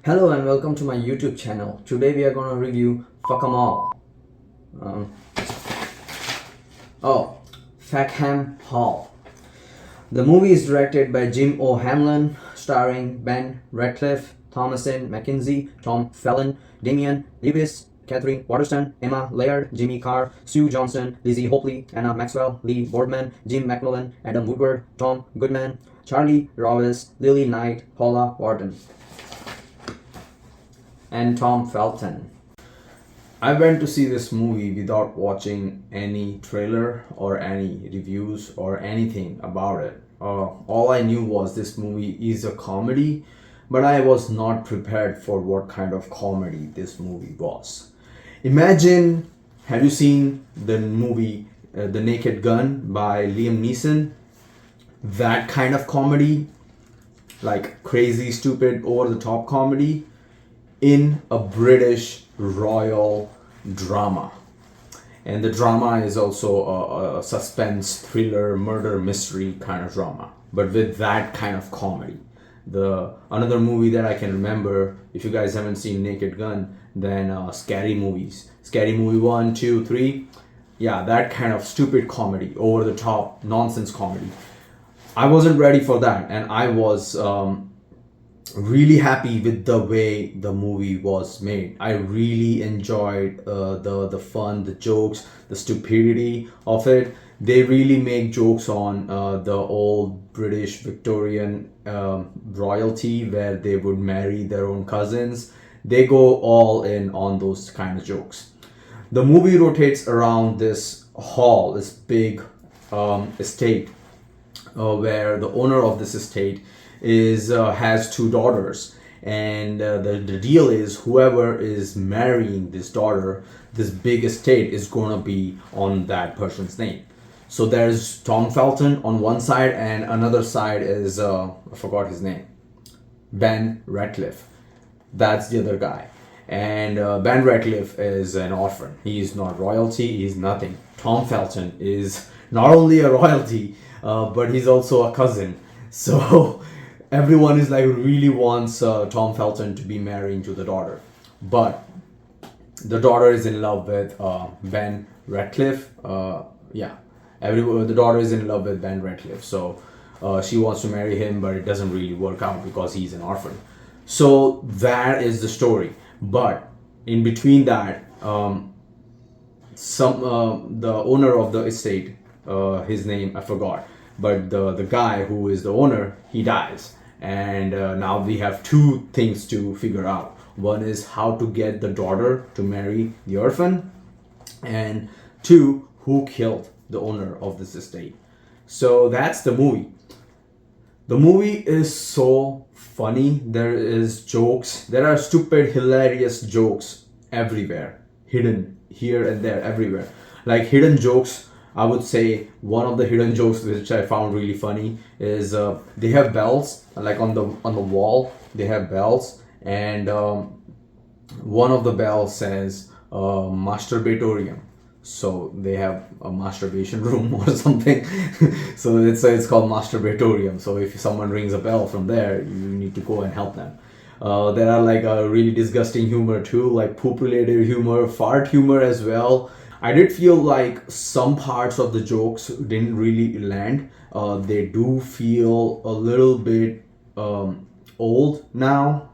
Hello and welcome to my YouTube channel. Today we are going to review Fackham. Um, Fackham Hall. The movie is directed by Jim O'Hanlon, starring Ben Ratcliffe, Thomasin McKenzie, Tom Felton, Damian Lewis, Catherine Waterston, Emma Laird, Jimmy Carr, Sue Johnson, Lizzie Hopley, Anna Maxwell, Lee Boardman, Jim McMillan, Adam Woodward, Tom Goodman, Charlie Robbins, Lily Knight, Paula Wharton, and Tom Felton. I went to see this movie without watching any trailer or any reviews or anything about it. All I knew was this movie is a comedy, but I was not prepared for what kind of comedy this movie was. Imagine, have you seen the movie The Naked Gun by Liam Neeson? That kind of comedy, like crazy, stupid, over the top comedy in a British royal drama. And the drama is also a suspense, thriller, murder, mystery kind of drama, but with that kind of comedy. The another movie that I can remember, if you guys haven't seen Naked Gun, then Scary Movies. Scary Movie 1, 2, 3. Yeah, that kind of stupid comedy, over the top, nonsense comedy. I wasn't ready for that, and I was really happy with the way the movie was made. I really enjoyed the fun, the jokes, the stupidity of it. They really make jokes on the old British Victorian royalty where they would marry their own cousins. They go all in on those kind of jokes. The movie rotates around this hall, this big estate, where the owner of this estate has two daughters, and the deal is whoever is marrying this daughter, this big estate is going to be on that person's name. So there's Tom Felton on one side, and another side is I forgot his name, Ben Ratcliffe. That's the other guy. And Ben Ratcliffe is an orphan. He's not royalty, he's nothing. Tom Felton is not only a royalty, but he's also a cousin. So everyone is like really wants Tom Felton to be marrying to the daughter, but the daughter is in love with Ben Ratcliffe. The daughter is in love with Ben Ratcliffe, so she wants to marry him, but it doesn't really work out because he's an orphan. So that is the story. But in between that, the owner of the estate, his name I forgot, but the guy who is the owner, he dies. And now we have two things to figure out. One is how to get the daughter to marry the orphan, and two, who killed the owner of this estate. So that's the movie. The movie is so funny. There is jokes. There are stupid, hilarious jokes everywhere, hidden here and there, everywhere. Like hidden jokes, I would say one of the hidden jokes which I found really funny is they have bells, like on the wall. They have bells, and one of the bells says masturbatorium. So they have a masturbation room or something. So it's called masturbatorium. So if someone rings a bell from there, you need to go and help them. There are like a really disgusting humor too, like poop related humor, fart humor as well. I did feel like some parts of the jokes didn't really land. They do feel a little bit old now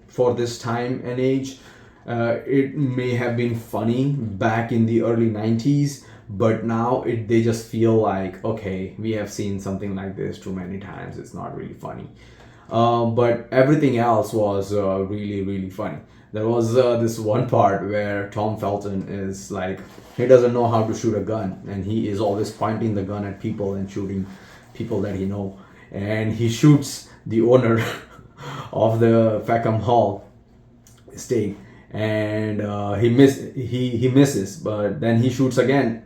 for this time and age. It may have been funny back in the early 90s, but now they just feel like, okay, we have seen something like this too many times. It's not really funny. But everything else was really, really funny. There was this one part where Tom Felton is like, he doesn't know how to shoot a gun, and he is always pointing the gun at people and shooting people that he know. And he shoots the owner of the Fackham Hall estate, and he misses, but then he shoots again,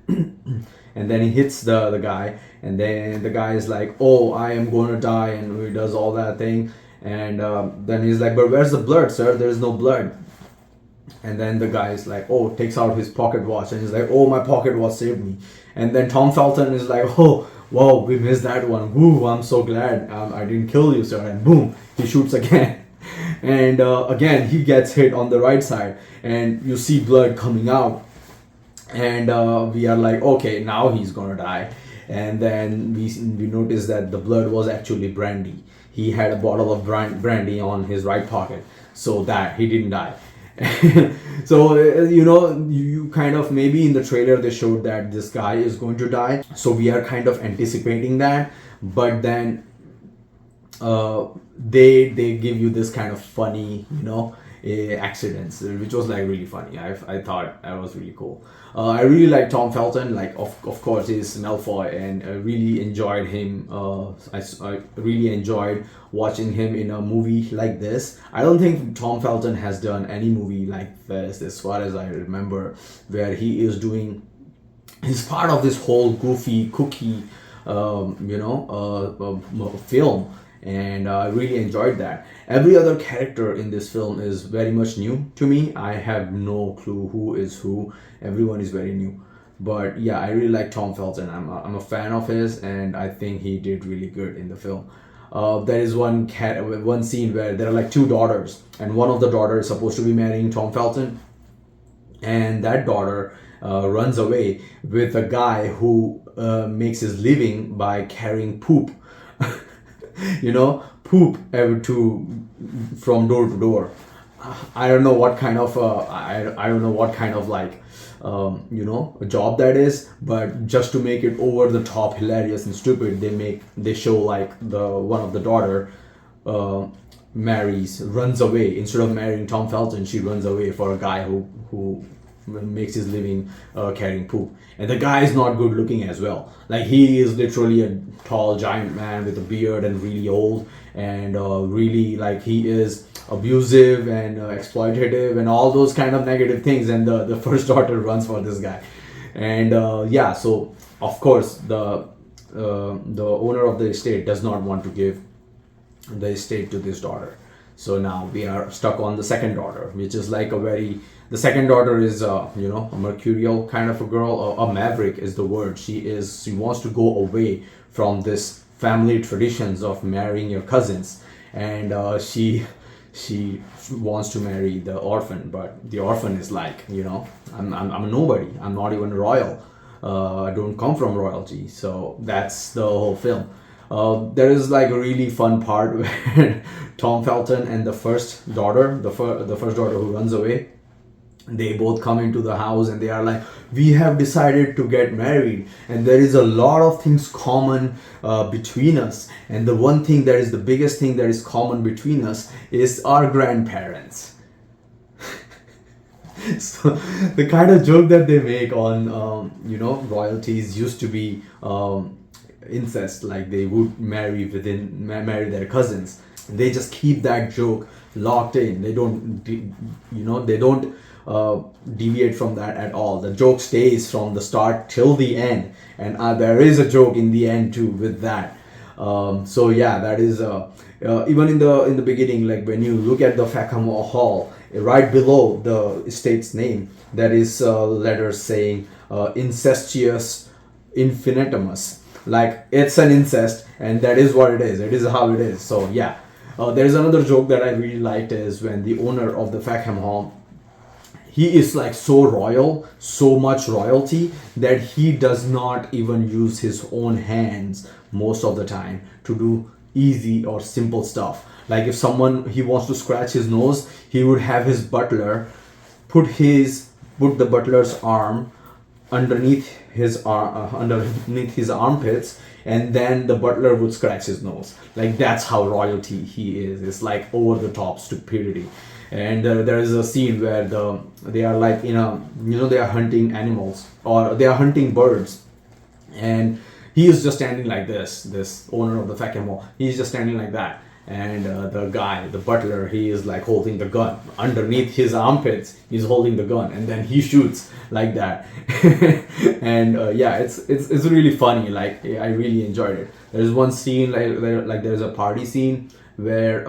and then he hits the guy, and then the guy is like, oh, I am going to die, and he does all that thing. And then he's like, but where's the blood, sir? There's no blood. And then the guy is like, oh, takes out his pocket watch, and he's like, oh, my pocket watch saved me. And then Tom Felton is like, oh, wow, we missed that one. Woo, I'm so glad I didn't kill you, sir. And boom, he shoots again. And again he gets hit on the right side, and you see blood coming out, and we are like, okay, now he's gonna die. And then we notice that the blood was actually brandy. He had a bottle of brandy on his right pocket, so that he didn't die. So you kind of, maybe in the trailer they showed that this guy is going to die, so we are kind of anticipating that. But then they give you this kind of funny, accidents, which was like really funny. I thought that was really cool. I really like Tom Felton. Like, of course, he's Malfoy, and I really enjoyed him. I really enjoyed watching him in a movie like this. I don't think Tom Felton has done any movie like this, as far as I remember, where he is doing. He's part of this whole goofy cookie, film, and I really enjoyed that. Every other character in this film is very much new to me. I have no clue who is who. Everyone is very new. But yeah, I really like Tom Felton. I'm a fan of his, and I think he did really good in the film. There is one scene where there are like two daughters, and one of the daughters is supposed to be marrying Tom Felton, and that daughter runs away with a guy who makes his living by carrying poop. Poop from door to door. I don't know what kind of I don't know what kind of like a job that is, but just to make it over the top hilarious and stupid, they show like the one of the daughter runs away. Instead of marrying Tom Felton, she runs away for a guy who makes his living carrying poop. And the guy is not good looking as well. Like, he is literally a tall giant man with a beard and really old, and really, like, he is abusive and exploitative and all those kind of negative things. And the first daughter runs for this guy. And yeah, so of course the owner of the estate does not want to give the estate to this daughter. So now we are stuck on the second daughter, which is like the second daughter is a mercurial kind of a girl. A maverick is the word. She wants to go away from this family traditions of marrying your cousins, and she wants to marry the orphan. But the orphan is like, I'm a nobody. I'm not even royal. I don't come from royalty. So that's the whole film. There is like a really fun part where Tom Felton and the first daughter, the first daughter who runs away, they both come into the house, and they are like, we have decided to get married, and there is a lot of things common between us, and the one thing that is the biggest thing that is common between us is our grandparents. So the kind of joke that they make on royalties used to be incest, like they would marry their cousins. They just keep that joke locked in. They don't deviate from that at all. The joke stays from the start till the end, and there is a joke in the end too with that. So yeah, that is even in the beginning, like when you look at the Fackham Hall, right below the estate's name, there is letters saying incestuous infinitimus. Like, it's an incest, and that is what it is. It is how it is. So yeah, there is another joke that I really liked, is when the owner of the Fackham Hall, he is like so royal, so much royalty, that he does not even use his own hands most of the time to do easy or simple stuff. Like, if he wants to scratch his nose, he would have his butler put the butler's arm underneath his armpits, and then the butler would scratch his nose. Like, that's how royalty he is. It's like over the top stupidity. And there is a scene where they are like they are hunting animals, or they are hunting birds, and he is just standing like this owner of the Fackham Hall, he's just standing like that, and the butler, he is like holding the gun underneath his armpits. He's holding the gun, and then he shoots like that. And yeah, it's really funny. Like, I really enjoyed it. There's one scene like there's a party scene where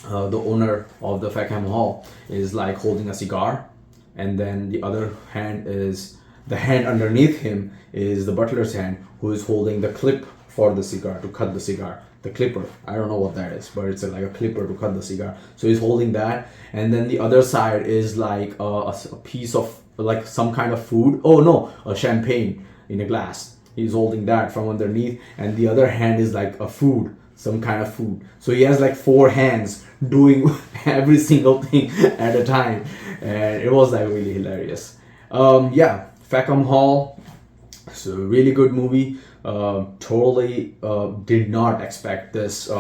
the owner of the Fackham Hall is like holding a cigar, and then the other hand is the hand underneath him is the butler's hand, who is holding the clip for the cigar to cut the cigar. the clipper. I don't know what that is, but it's like a clipper to cut the cigar. So he's holding that, and then the other side is like a piece of like some kind of food. Oh no, a champagne in a glass. He's holding that from underneath, and the other hand is like a food, some kind of food. So he has like four hands doing every single thing at a time, and it was like really hilarious. Yeah, Fackham Hall. It's a really good movie. Totally did not expect this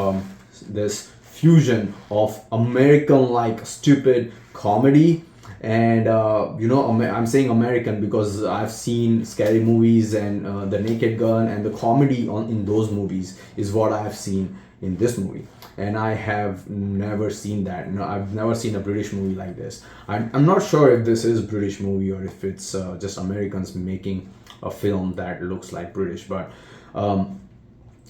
fusion of American like stupid comedy and I'm saying American because I've seen scary movies and The Naked Gun, and the comedy on in those movies is what I have seen in this movie, and I have never seen that. No, I've never seen a British movie like this. I'm not sure if this is a British movie or if it's just Americans making a film that looks like British, but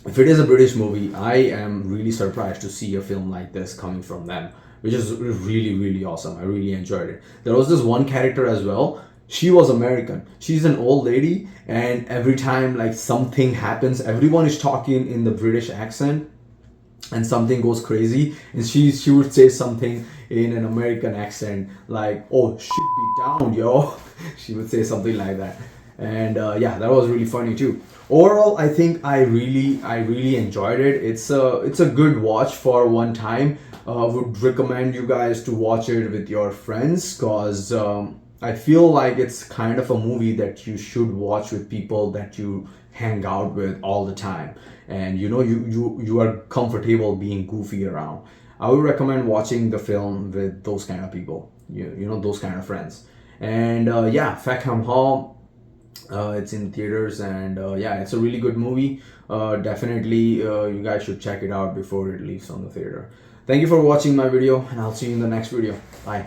if it is a British movie, I am really surprised to see a film like this coming from them, which is really, really awesome. I really enjoyed it. There was this one character as well. She was American. She's an old lady, and every time like something happens, everyone is talking in the British accent, and something goes crazy, and she would say something in an American accent like, "Oh, shit, be down, yo." She would say something like that, and yeah, that was really funny too. Overall, I think I really enjoyed it. It's a good watch for one time. Would recommend you guys to watch it with your friends, cause I feel like it's kind of a movie that you should watch with people that you hang out with all the time, and you are comfortable being goofy around. I would recommend watching the film with those kind of people, those kind of friends. And yeah, Fackham Hall. It's in theaters, and yeah, it's a really good movie. Definitely, you guys should check it out before it leaves on the theater. Thank you for watching my video, and I'll see you in the next video. Bye.